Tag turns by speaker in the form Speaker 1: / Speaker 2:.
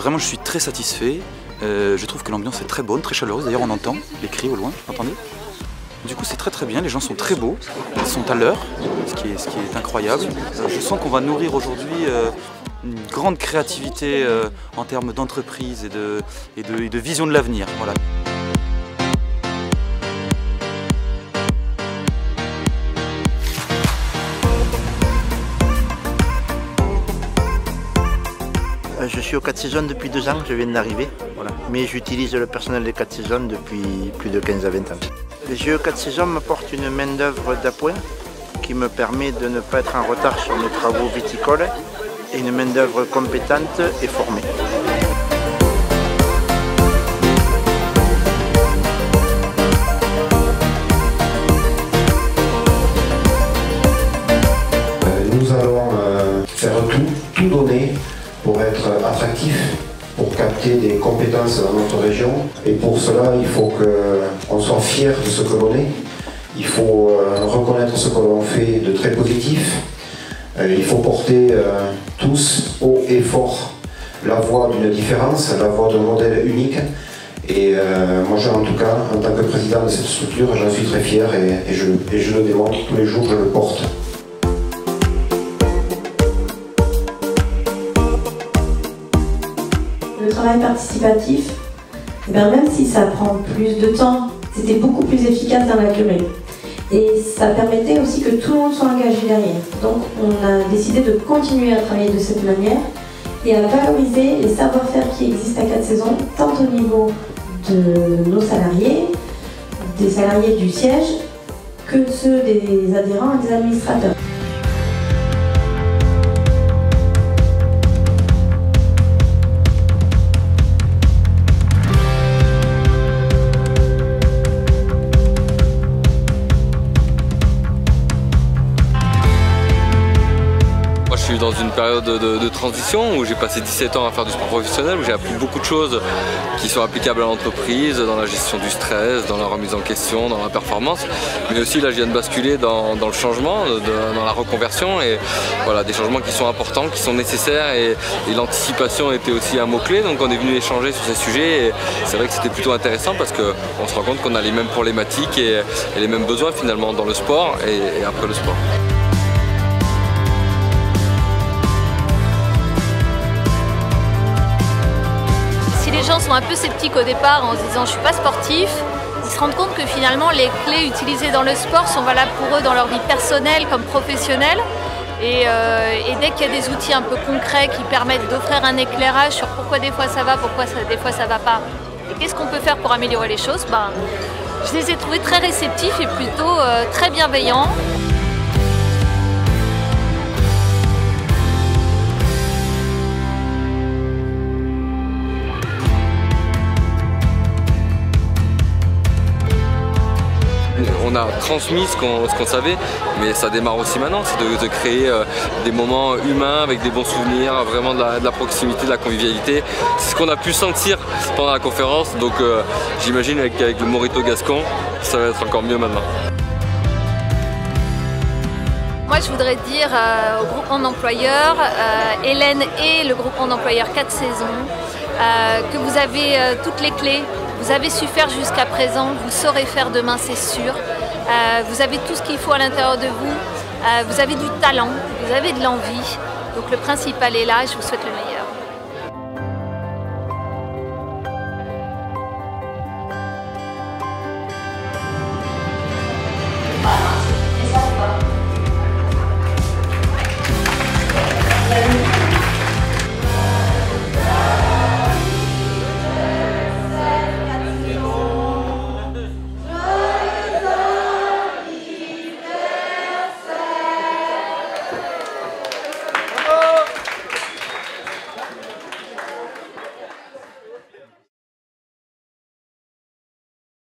Speaker 1: Vraiment, je suis très satisfait. Je trouve que l'ambiance est très bonne, très chaleureuse. D'ailleurs, on entend les cris au loin, vous entendez? Du coup, c'est très bien. Les gens sont très beaux, ils sont à l'heure, ce qui est incroyable. Je sens qu'on va nourrir aujourd'hui une grande créativité en termes d'entreprise et de vision de l'avenir. Voilà.
Speaker 2: Je suis au 4 saisons depuis 2 ans, je viens d'arriver, voilà. Mais j'utilise le personnel des 4 saisons depuis plus de 15 à 20 ans. Les JO 4 saisons m'apportent une main-d'œuvre d'appoint qui me permet de ne pas être en retard sur mes travaux viticoles et une main-d'œuvre compétente et formée.
Speaker 3: Nous allons faire tout donner pour être attractif, pour capter des compétences dans notre région. Et pour cela, il faut qu'on soit fier de ce que l'on est. Il faut reconnaître ce que l'on fait de très positif. Il faut porter tous haut et fort la voix d'une différence, la voix d'un modèle unique. Et moi, en tout cas, en tant que président de cette structure, j'en suis très fier et je le démontre tous les jours, je le porte.
Speaker 4: Le travail participatif, même si ça prend plus de temps, c'était beaucoup plus efficace dans la durée. Et ça permettait aussi que tout le monde soit engagé derrière. Donc on a décidé de continuer à travailler de cette manière et à valoriser les savoir-faire qui existent à 4 saisons, tant au niveau de nos salariés, des salariés du siège, que ceux des adhérents et des administrateurs.
Speaker 5: Je suis dans une période de transition où j'ai passé 17 ans à faire du sport professionnel, où j'ai appris beaucoup de choses qui sont applicables à l'entreprise, dans la gestion du stress, dans la remise en question, dans la performance. Mais aussi là je viens de basculer dans le changement, dans la reconversion, et voilà, des changements qui sont importants, qui sont nécessaires, et l'anticipation était aussi un mot-clé. Donc on est venu échanger sur ces sujets et c'est vrai que c'était plutôt intéressant parce qu'on se rend compte qu'on a les mêmes problématiques et les mêmes besoins finalement dans le sport et après le sport.
Speaker 6: Les gens sont un peu sceptiques au départ en se disant je suis pas sportif, ils se rendent compte que finalement les clés utilisées dans le sport sont valables pour eux dans leur vie personnelle comme professionnelle, et dès qu'il y a des outils un peu concrets qui permettent d'offrir un éclairage sur pourquoi des fois ça va, pourquoi des fois ça va pas et qu'est-ce qu'on peut faire pour améliorer les choses, je les ai trouvés très réceptifs et plutôt très bienveillants.
Speaker 5: On a transmis ce qu'on savait, mais ça démarre aussi maintenant, c'est de créer des moments humains avec des bons souvenirs, vraiment de la proximité, de la convivialité. C'est ce qu'on a pu sentir pendant la conférence, donc j'imagine avec le Morito Gascon, ça va être encore mieux maintenant.
Speaker 6: Moi je voudrais dire au groupement d'employeurs, Hélène et le groupement d'employeurs 4 saisons, que vous avez toutes les clés. Vous avez su faire jusqu'à présent, vous saurez faire demain, c'est sûr. Vous avez tout ce qu'il faut à l'intérieur de vous. Vous avez du talent, vous avez de l'envie. Donc le principal est là, je vous souhaite le meilleur.